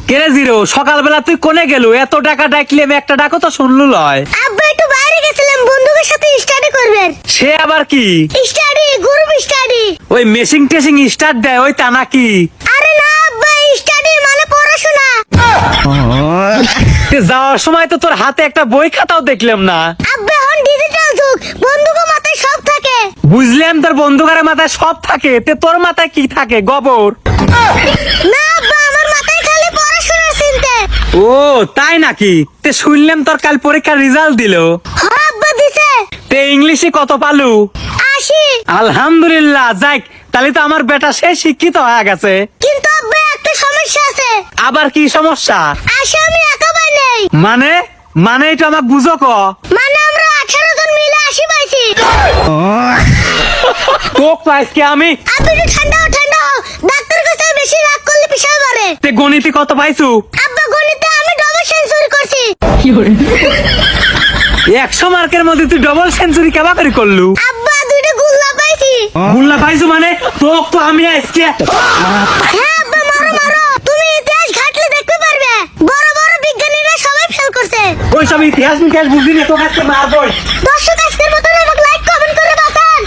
কেরে জিরো, সকালবেলা তুই কোনে গেলু? এত টাকা ডাকলি আমি একটা ডাকো তো শুনলু লয়। আব্বা একটু বাইরে গেছিলাম বন্ধুদের সাথে স্টাডি করবেন। সে আবার কি? Study, group study. ওই মেশিং টেশিং স্টার্ট দেয় ওই তা নাকি? আরে না আব্বা, স্টাডি মানে পড়াশোনা। যাওয়ার সময় তো তোর হাতে একটা বই খাতাও দেখলাম না। আব্বা এখন ডিজিটাল যুগ, বন্ধুকে মাথায় সব থাকে। বুঝলাম তোর বন্ধুকারের মাথায় সব থাকে, তে তোর মাথায় কি থাকে গোবর? না আব্বা, আমার মাথায় খালি পড়াশোনার চিন্তা। ও তাই নাকি? তে শুনলাম তোর কাল পরীক্ষার রেজাল্ট দিল। হ্যাঁ আব্বা দিছে। তে ইংলিশে কত পালু? 80। আলহামদুলিল্লাহ, যাক তাহলে তো আমার বেটা সে শিক্ষিত হয়ে গেছে। কিন্তু আব্বা একটা সমস্যা আছে। আবার কি সমস্যা? 80 আমি একা পাই নাই। মানে মানে এটা আমাকে বুঝো ক। মানে আমরা 18 জন মিলে 80 পাইছি। তোক আজকে আমি আপনি একটু ঠান্ডা হও, ঠান্ডা হও। ডাক্তার কাছে বেশি রাগ করলে পেশাব বাড়ে। তে গণিতে কত পাইছু? আব্বা গণিতে আমি ডবল সেঞ্চুরি করছি। 100 মার্কের মধ্যে তুই ডবল সেঞ্চুরি কেবা করে করলু? আব্বা দুইটা গুল্লা পাইছি। গুল্লা পাইছু মানে? তোক তো আমি আজকে হ্যাঁ আব্বা, মারো মারো। তুমি ইতিহাস ঘাটলে দেখতে পারবে, বড় বড় বিজ্ঞানীরা সবাই ফেল করছে। ওইসব ইতিহাস মিতিহাস বুঝিনি, তোকে আজকে মারবই। দর্শক আজকের মতো আমাকে লাইক কমেন্ট করে বাঁচান।